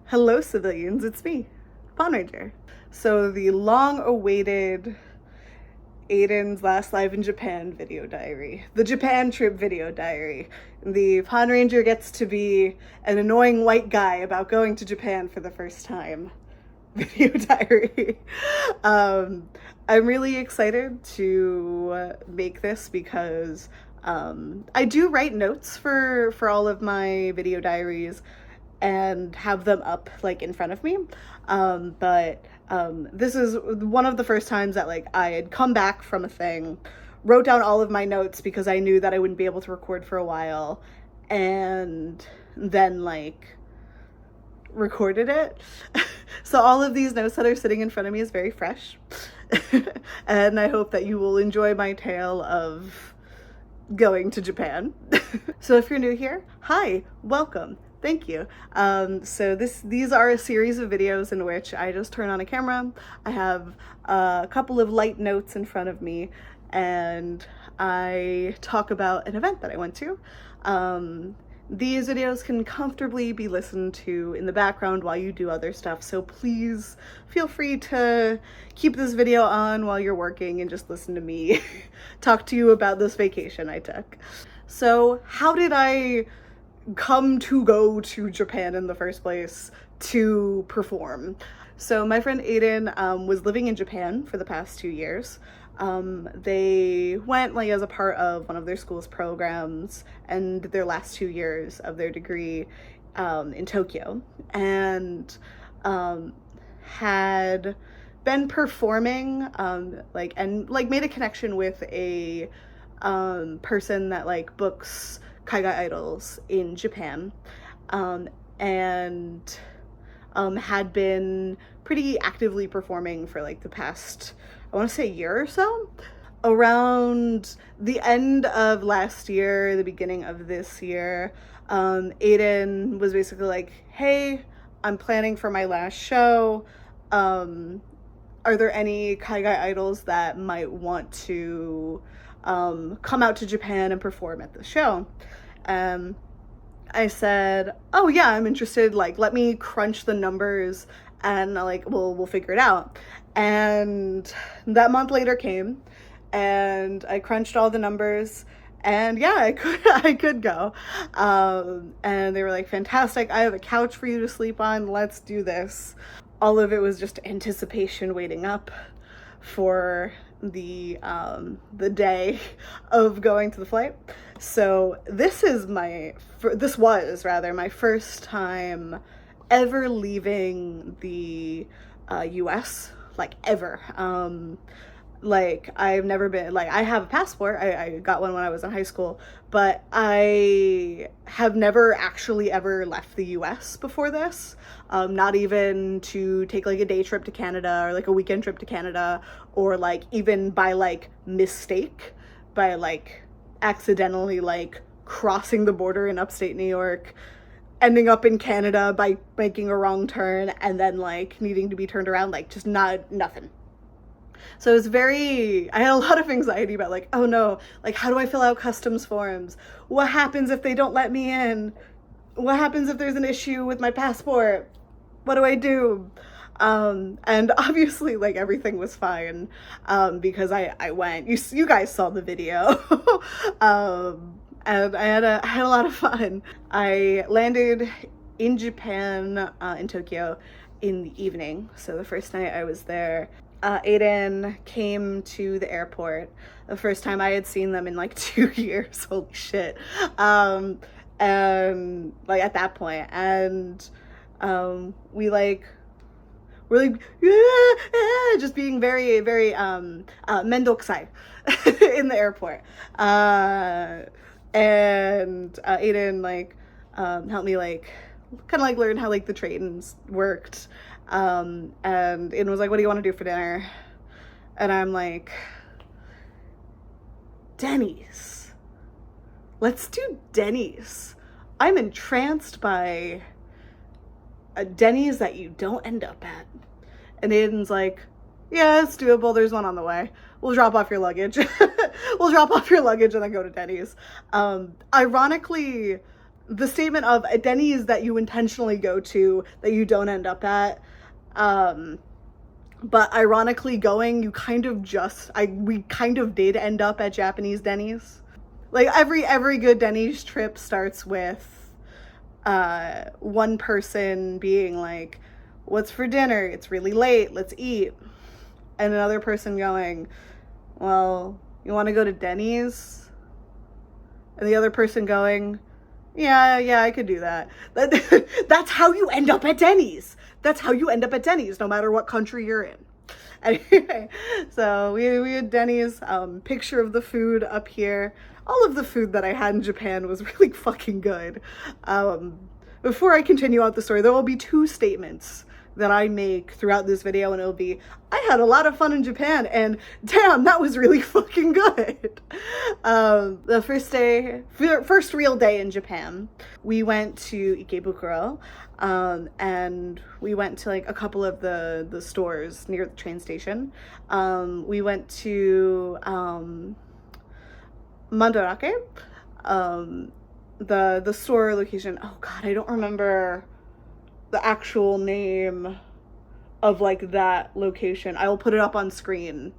Hello civilians, it's me, Pawn Ranger. So the long-awaited ADEN's last live in Japan video diary, the Japan trip video diary. The Pawn Ranger gets to be an annoying white guy about going to Japan for the first time video diary. I'm really excited to make this because I do write notes for all of my video diaries and have them up like in front of me, but this is one of the first times that like I had come back from a thing, wrote down all of my notes because I knew that I wouldn't be able to record for a while, and then like recorded it. So all of these notes that are sitting in front of me is very fresh. And I hope that you will enjoy my tale of going to Japan. So if you're new here, hi, welcome. Thank you. So these are a series of videos in which I just turn on a camera. I have a couple of light notes in front of me and I talk about an event that I went to. These videos can comfortably be listened to in the background while you do other stuff, so please feel free to keep this video on while you're working and just listen to me talk to you about this vacation I took. So how did I come to go to Japan in the first place to perform? So my friend Aiden was living in Japan for the past 2 years. They went like as a part of one of their school's programs and their last 2 years of their degree in Tokyo, and had been performing and made a connection with a person that like books Kaigai idols in Japan, and had been pretty actively performing for like the past, I want to say, year or so. Around the end of last year, the beginning of this year, Aiden was basically like, hey, I'm planning for my last show. Are there any Kaigai idols that might want to come out to Japan and perform at the show? I said, oh yeah, I'm interested, like let me crunch the numbers and like we'll figure it out. And that month later came and I crunched all the numbers and yeah, I could go. And they were like, fantastic, I have a couch for you to sleep on, let's do this. All of it was just anticipation waiting up for the day of going to the flight. So this was my first time ever leaving the US, like ever. Like I've never been, like I have a passport, I got one when I was in high school, but I have never actually ever left the US before this. Not even to take like a day trip to Canada or like a weekend trip to Canada, or like even by like mistake, by like accidentally like crossing the border in upstate New York, ending up in Canada by making a wrong turn and then like needing to be turned around, like just nothing. So it was I had a lot of anxiety about like, oh no, like how do I fill out customs forms? What happens if they don't let me in? What happens if there's an issue with my passport? What do I do? And obviously like everything was fine, because I went, you guys saw the video. And I had a lot of fun. I landed in Japan, in Tokyo in the evening. So the first night I was there, Aiden came to the airport. The first time I had seen them in like 2 years, holy shit. And like at that point, and we're like just being very mendokusai in the airport. And Aiden like helped me like kind of like learn how like the trains worked. And Aiden was like, what do you want to do for dinner? And I'm like, Denny's. Let's do Denny's. I'm entranced by a Denny's that you don't end up at. And Aiden's like, yeah, it's doable. There's one on the way. We'll drop off your luggage. We'll drop off your luggage and then go to Denny's. Ironically, the statement of a Denny's that you intentionally go to that you don't end up at. But ironically going, we kind of did end up at Japanese Denny's. Like every good Denny's trip starts with one person being like, what's for dinner? It's really late, let's eat. And another person going, well, you want to go to Denny's? And the other person going, yeah, I could do that. That's how you end up at Denny's. That's how you end up at Denny's, no matter what country you're in. Anyway, so we had Denny's, picture of the food up here. All of the food that I had in Japan was really fucking good. Before I continue out the story, there will be 2 statements that I make throughout this video, and it'll be, I had a lot of fun in Japan, and damn, that was really fucking good. The first real day in Japan, we went to Ikebukuro, and we went to like a couple of the stores near the train station. We went to Mandarake, the store location. Oh god, I don't remember the actual name of like that location. I will put it up on screen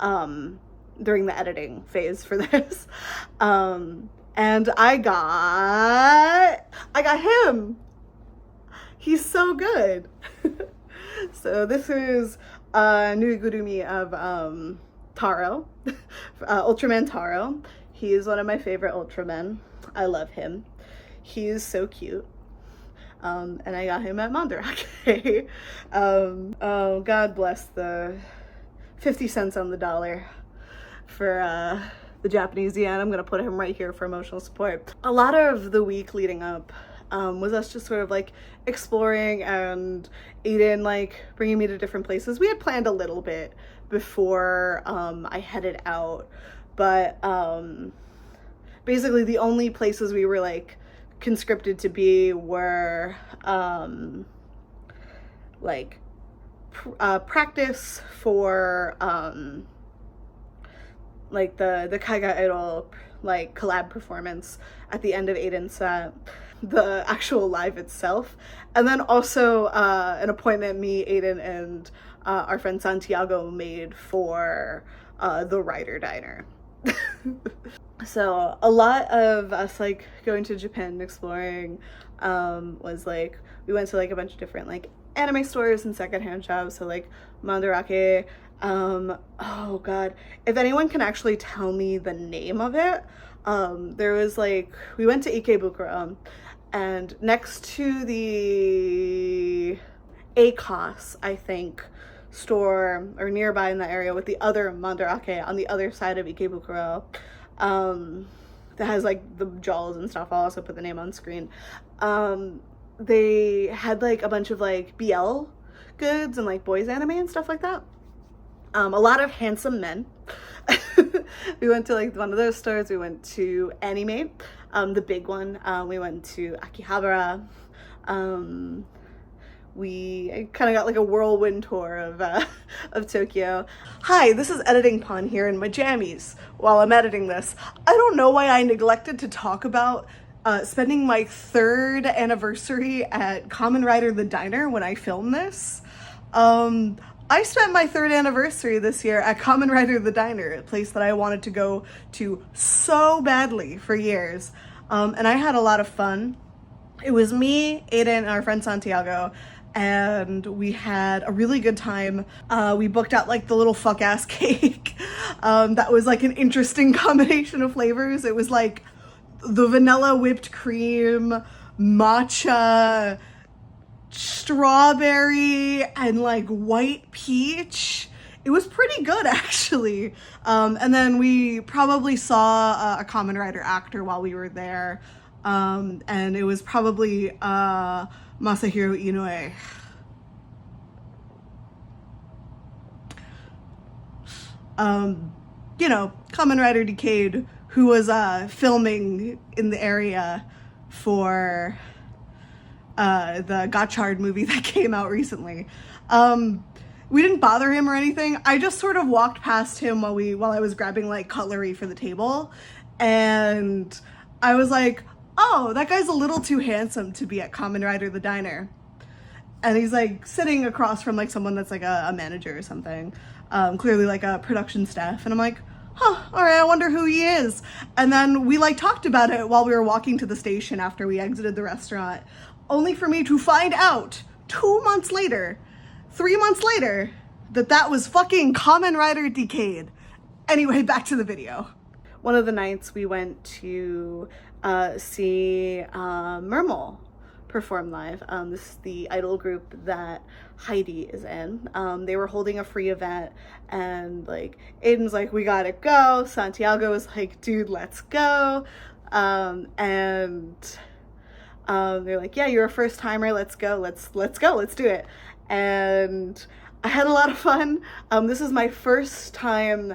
during the editing phase for this. And I got him. He's so good. So this is Nuigurumi of Taro, Ultraman Taro. He is one of my favorite Ultramen. I love him. He is so cute. And I got him at Mandarake. Oh, God bless the 50 cents on the dollar for the Japanese yen. I'm gonna put him right here for emotional support. A lot of the week leading up was us just sort of like exploring, and Aiden like bringing me to different places. We had planned a little bit before I headed out, but basically the only places we were like conscripted to be were practice for like the Kaiga Idol like collab performance at the end of Aiden's set, the actual live itself, and then also an appointment me, Aiden, and our friend Santiago made for the Rider Diner. So a lot of us like going to Japan and exploring was like, we went to like a bunch of different like anime stores and secondhand shops. So like Mandarake, oh god, if anyone can actually tell me the name of it, there was like, we went to Ikebukuro, and next to the ACOS, I think, store, or nearby in that area with the other Mandarake on the other side of Ikebukuro, that has like the jaws and stuff. I'll also put the name on screen. They had like a bunch of like BL goods and like boys anime and stuff like that. A lot of handsome men. We went to like one of those stores. We went to Anime, the big one. We went to Akihabara. We kind of got like a whirlwind tour of Tokyo. Hi, this is Editing Pun here in my jammies while I'm editing this. I don't know why I neglected to talk about spending my 3rd anniversary at Kamen Rider the Diner when I filmed this. I spent my 3rd anniversary this year at Kamen Rider the Diner, a place that I wanted to go to so badly for years. And I had a lot of fun. It was me, Aiden, and our friend Santiago, and we had a really good time. We booked out like the little fuck ass cake. That was like an interesting combination of flavors. It was like the vanilla whipped cream, matcha, strawberry, and like white peach. It was pretty good actually. And then we probably saw a Kamen Rider actor while we were there. And it was probably Masahiro Inoue. You know, Kamen Rider Decade, who was filming in the area for the Gotchard movie that came out recently. We didn't bother him or anything. I just sort of walked past him while I was grabbing like cutlery for the table, and I was like, oh, that guy's a little too handsome to be at Kamen Rider the Diner. And he's like sitting across from like someone that's like a manager or something, clearly like a production staff. And I'm like, huh, all right, I wonder who he is. And then we like talked about it while we were walking to the station after we exited the restaurant, only for me to find out 2 months later, 3 months later, that was fucking Kamen Rider Decade. Anyway, back to the video. One of the nights we went to see Mermal perform live. This is the idol group that Heidi is in. They were holding a free event, and like Aiden's like, we gotta go. Santiago was like, dude, let's go. And they're like, yeah, you're a first timer, let's go, let's do it. And I had a lot of fun. This is my first time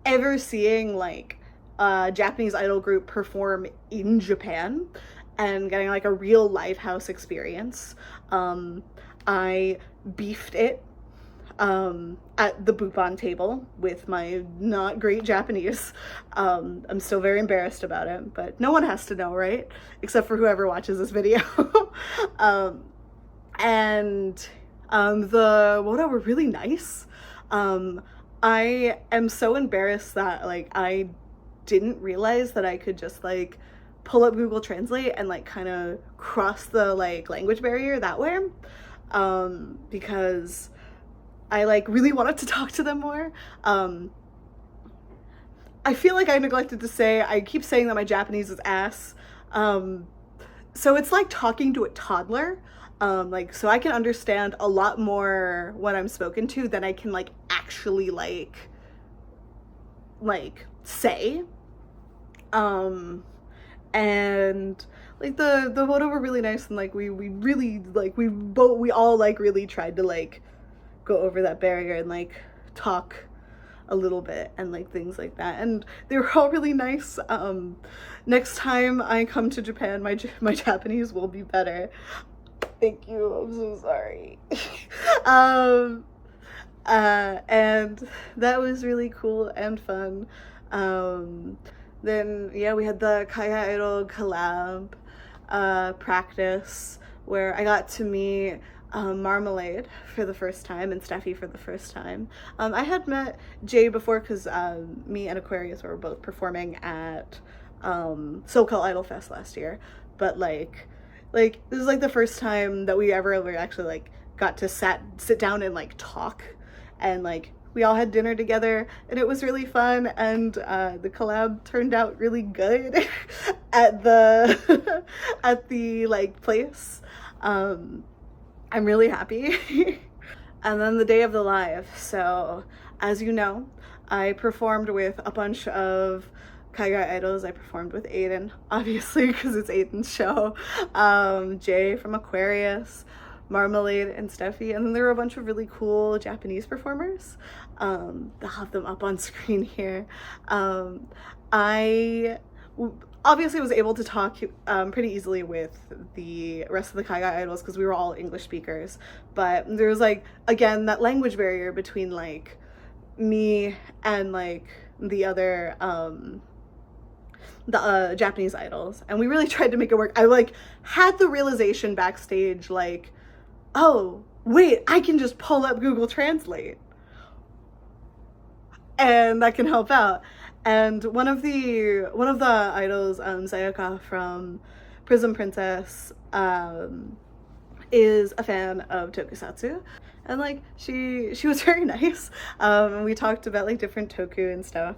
ever seeing like a Japanese idol group perform in Japan and getting like a real live house experience. I beefed it at the Buppon table with my not great Japanese. I'm still very embarrassed about it, but no one has to know, right? Except for whoever watches this video. The Wodo were really nice. I am so embarrassed that like I didn't realize that I could just like pull up Google Translate and like kind of cross the like language barrier that way, because I like really wanted to talk to them more. I feel like I neglected to say, I keep saying that my Japanese is ass. So it's like talking to a toddler. Like, so I can understand a lot more when I'm spoken to than I can like actually like say. And like the Wodo were really nice, and like we really like we all like really tried to like go over that barrier and like talk a little bit and like things like that, and they were all really nice. Next time I come to Japan, my Japanese will be better. Thank you, I'm so sorry. And that was really cool and fun. Then yeah, we had the Kaya Idol collab practice where I got to meet Marmalade for the first time and Steffi for the first time. I had met Jay before because me and Aquarius were both performing at SoCal Idol Fest last year, but like this is like the first time that we ever actually like got to sit down and like talk, and like we all had dinner together, and it was really fun, and the collab turned out really good at the at the like place. I'm really happy. And then the day of the live, so as you know, I performed with a bunch of Kaigai idols. I performed with ADEN, obviously, because it's ADEN's show, Jay from Aquarius, Marmalade, and Steffi, and then there were a bunch of really cool Japanese performers. I'll have them up on screen here. I obviously was able to talk pretty easily with the rest of the Kaigai idols because we were all English speakers, but there was like, again, that language barrier between like me and like the other Japanese idols, and we really tried to make it work. I like had the realization backstage like, oh wait, I can just pull up Google Translate and that can help out. And one of the idols, Sayaka from Prism Princess, is a fan of tokusatsu, and like she was very nice, and we talked about like different toku and stuff,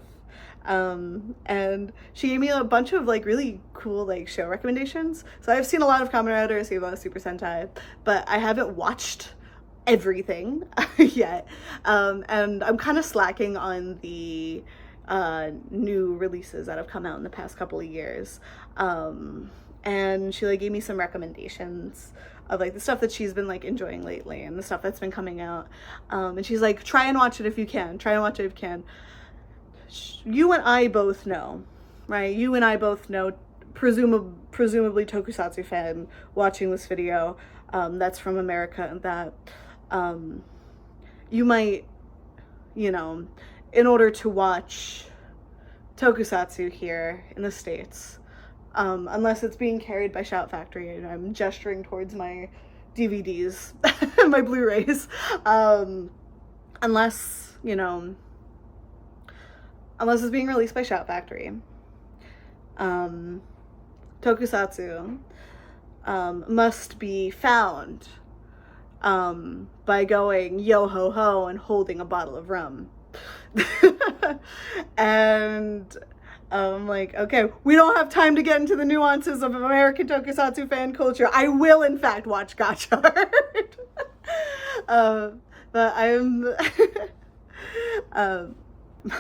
and she gave me a bunch of like really cool like show recommendations. So I've seen a lot of Kamen Rider, I've seen a lot of Super Sentai, but I haven't watched everything yet, and I'm kind of slacking on the new releases that have come out in the past couple of years, and she like gave me some recommendations of like the stuff that she's been like enjoying lately and the stuff that's been coming out, and she's like, try and watch it if you can, you and I both know, right? You and I both know, presumably tokusatsu fan watching this video, that's from America, and that you might, you know, in order to watch tokusatsu here in the States, unless it's being carried by Shout Factory, and I'm gesturing towards my DVDs, my Blu-rays, unless, you know, unless it's being released by Shout Factory. Tokusatsu must be found by going yo ho ho and holding a bottle of rum. And like, okay, we don't have time to get into the nuances of American Tokusatsu fan culture. I will, in fact, watch Gotchard. But I'm...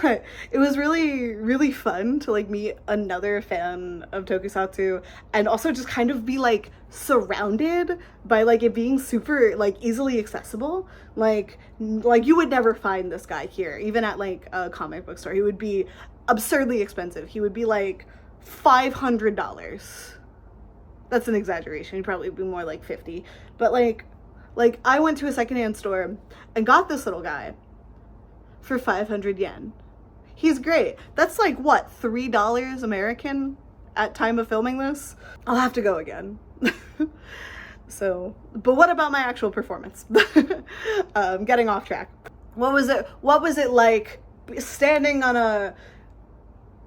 But it was really, really fun to like meet another fan of Tokusatsu, and also just kind of be like surrounded by like it being super like easily accessible. Like you would never find this guy here, even at like a comic book store. He would be absurdly expensive. He would be like $500. That's an exaggeration. He'd probably be more like 50. But like I went to a secondhand store and got this little guy for 500 yen. He's great. That's like, what, $3 American at time of filming this? I'll have to go again. So, but what about my actual performance? Getting off track. What was it like standing on a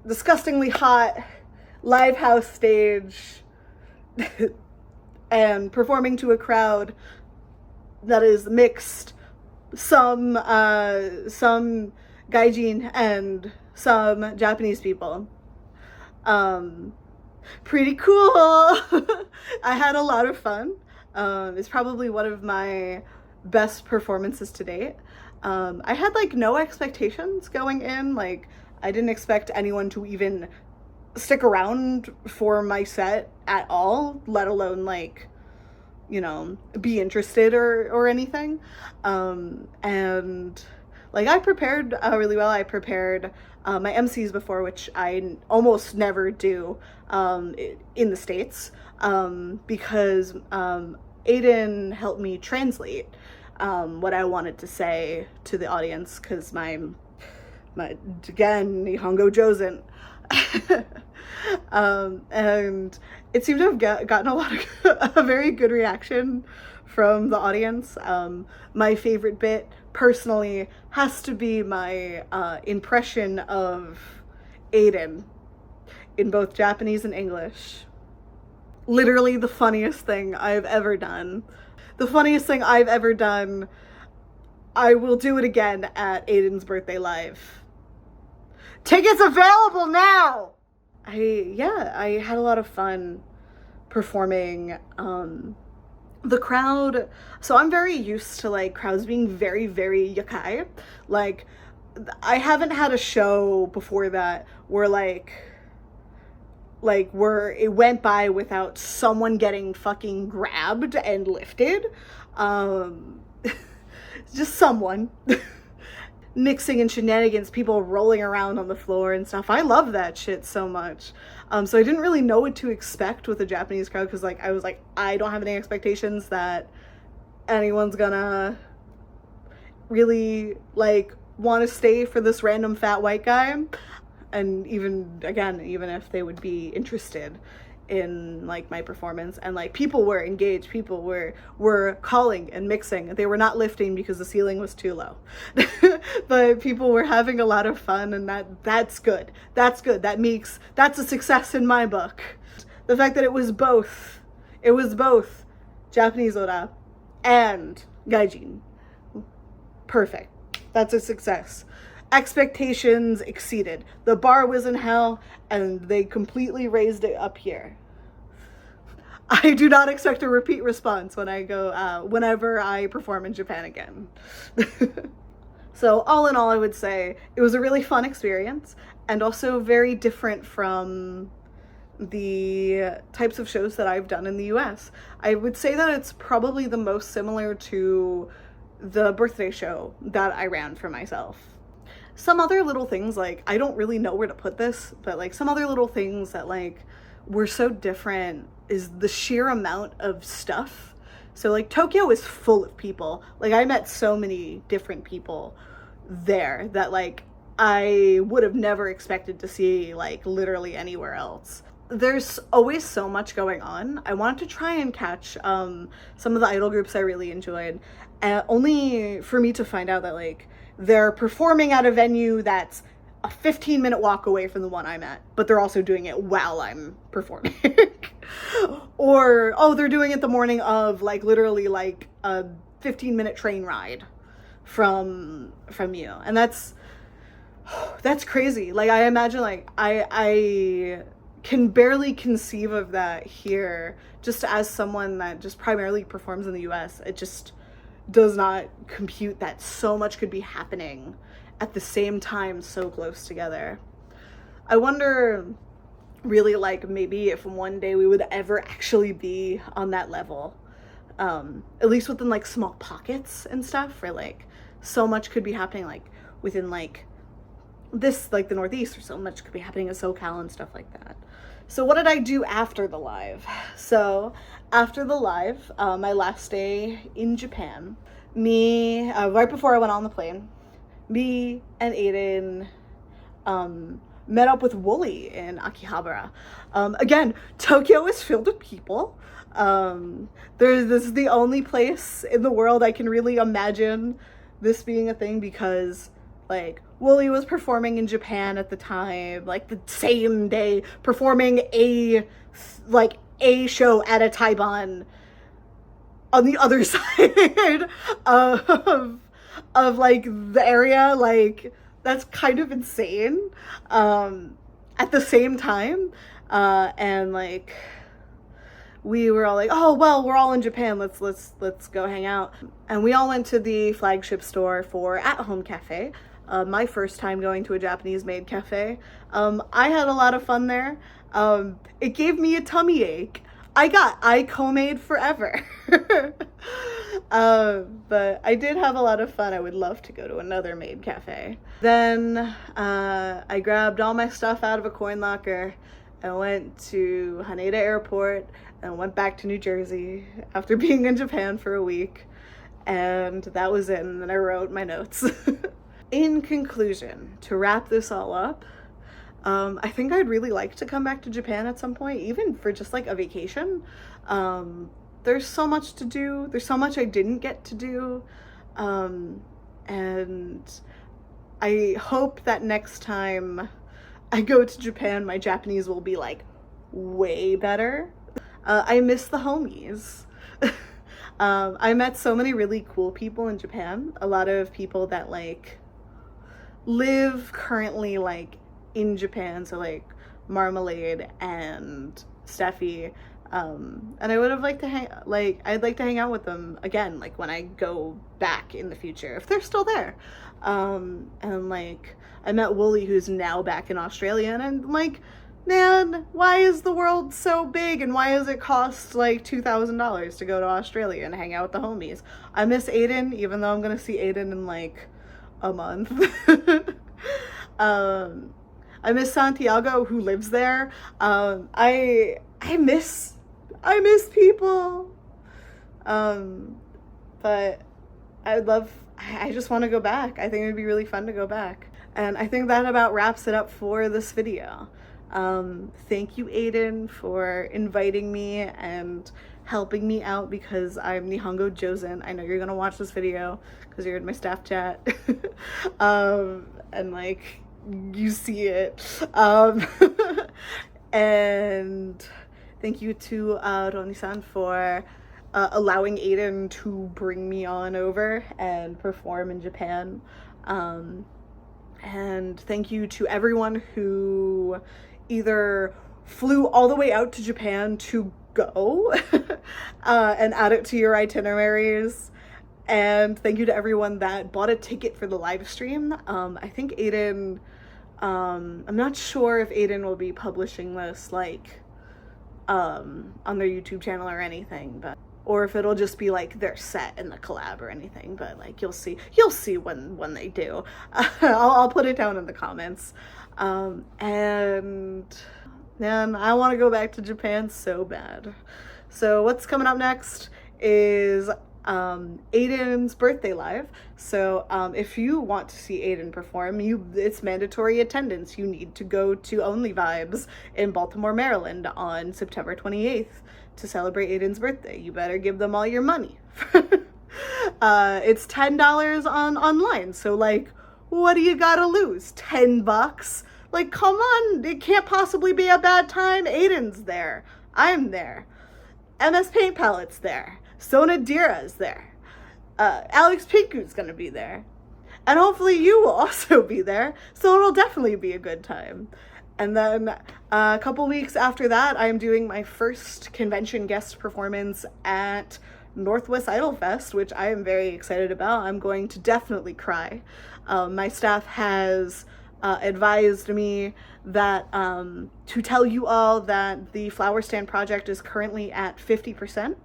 disgustingly hot live house stage and performing to a crowd that is mixed, some gaijin and some Japanese people? Pretty cool. I had a lot of fun. It's probably one of my best performances to date. I had like no expectations going in. Like, I didn't expect anyone to even stick around for my set at all, let alone like, you know, be interested or anything. And like I prepared really well. I prepared my MCs before, which I almost never do in the States, because ADEN helped me translate what I wanted to say to the audience, because my again, Nihongo Josen. And it seemed to have gotten a very good reaction from the audience. My favorite bit, personally, has to be my impression of ADEN in both Japanese and English. Literally the funniest thing I've ever done. The funniest thing I've ever done. I will do it again at ADEN's birthday live. Tickets available now! I had a lot of fun performing. The crowd, so I'm very used to like crowds being very, very yakai. Like, I haven't had a show before that where where it went by without someone getting fucking grabbed and lifted. Just someone. Mixing and shenanigans, people rolling around on the floor and stuff. I love that shit so much. So I didn't really know what to expect with the Japanese crowd, because like I was like, I don't have any expectations that anyone's gonna really like want to stay for this random fat white guy. And even if they would be interested in like my performance, and like people were engaged, people were calling and mixing. They were not lifting because the ceiling was too low. But people were having a lot of fun, and that's good. That's a success in my book. The fact that it was both Japanese ora and gaijin. Perfect. That's a success. Expectations exceeded. The bar was in hell, and they completely raised it up here. I do not expect a repeat response when I go, whenever I perform in Japan again. So all in all, I would say it was a really fun experience, and also very different from the types of shows that I've done in the US. I would say that it's probably the most similar to the birthday show that I ran for myself. Some other little things, like, I don't really know where to put this, but like some other little things that like were so different is the sheer amount of stuff. So like Tokyo is full of people. Like, I met so many different people there that like I would have never expected to see like literally anywhere else. there's always so much going on. I wanted to try and catch some of the idol groups I really enjoyed, only for me to find out that like they're performing at a venue that's a 15-minute walk away from the one I'm at, but they're also doing it while I'm performing. Or, oh, they're doing it the morning of, like, literally, like, a 15-minute train ride from you. And that's crazy. Like, I imagine, like, I can barely conceive of that here, just as someone that just primarily performs in the US. It just does not compute that so much could be happening at the same time, so close together. I wonder really, like, maybe if one day we would ever actually be on that level, at least within like small pockets and stuff, where like so much could be happening like within like this, like the Northeast, or so much could be happening in SoCal and stuff like that. So what did I do after the live? So after the live, my last day in Japan, right before I went on the plane, me and Aiden met up with Wooly in Akihabara. Again, Tokyo is filled with people. This is the only place in the world I can really imagine this being a thing, because like Wooly was performing in Japan at the time, like the same day, performing a show at a Taiban on the other side of like the area. Like, that's kind of insane. At the same time, and like we were all like, oh well, we're all in Japan, let's go hang out. And we all went to the flagship store for At Home Cafe, my first time going to a Japanese made cafe. I had a lot of fun there. It gave me a tummy ache. I got Icomade forever. But I did have a lot of fun. I would love to go to another maid cafe. Then I grabbed all my stuff out of a coin locker and went to Haneda Airport and went back to New Jersey after being in Japan for a week. And that was it. And then I wrote my notes. In conclusion, to wrap this all up, I think I'd really like to come back to Japan at some point, even for just like a vacation. There's so much to do. There's so much I didn't get to do. And I hope that next time I go to Japan, my Japanese will be like way better. I miss the homies. I met so many really cool people in Japan. A lot of people that like live currently like in Japan, so like Marmalade and Steffi, and I would have liked to I'd like to hang out with them again, like when I go back in the future, if they're still there. And like I met Wooly, who's now back in Australia, and I'm like, man, why is the world so big, and why does it cost like $2,000 to go to Australia and hang out with the homies? I miss Aiden, even though I'm gonna see Aiden in like a month. I miss Santiago, who lives there. I miss people. But I just want to go back. I think it would be really fun to go back. And I think that about wraps it up for this video. Thank you, Aiden, for inviting me and helping me out, because I'm Nihongo Josen. I know you're gonna watch this video because you're in my staff chat. And like, you see it. And thank you to Roni-san for allowing Aiden to bring me on over and perform in Japan. And thank you to everyone who either flew all the way out to Japan to go and add it to your itineraries. And thank you to everyone that bought a ticket for the live stream. I think Aiden, I'm not sure if Aiden will be publishing this like on their YouTube channel or anything, but or if it'll just be like their set in the collab or anything, but like you'll see when they do. I'll put it down in the comments. And man, I want to go back to Japan so bad. So what's coming up next is ADEN's birthday live. So if you want to see ADEN perform, it's mandatory attendance. You need to go to Only Vibes in Baltimore, Maryland on September 28th to celebrate ADEN's birthday. You better give them all your money. It's $10 online. So like, what do you gotta lose? $10? Like, come on, it can't possibly be a bad time. ADEN's there. I'm there. MS Paint Palette's there. Sonadira's there. Alex Pinku's gonna be there. And hopefully you will also be there, so it'll definitely be a good time. And then a couple weeks after that, I am doing my first convention guest performance at Northwest Idol Fest, which I am very excited about. I'm going to definitely cry. My staff has advised me that to tell you all that the flower stand project is currently at 50%,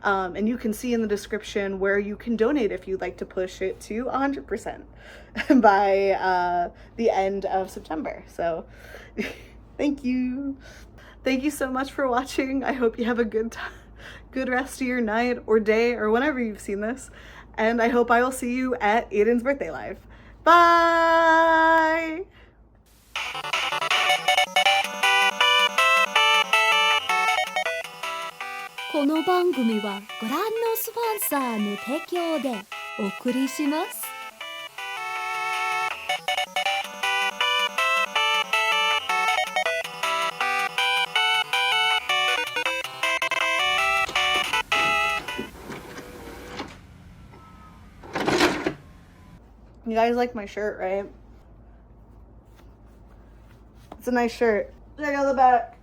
and you can see in the description where you can donate if you'd like to push it to 100% by the end of September. So thank you so much for watching. I hope you have a good rest of your night or day or whenever you've seen this, and I hope I will see you at ADEN's birthday live. Bye! この番組はご覧のスポンサーの提供でお送りします。You guys like my shirt, right? It's a nice shirt. Check out the back.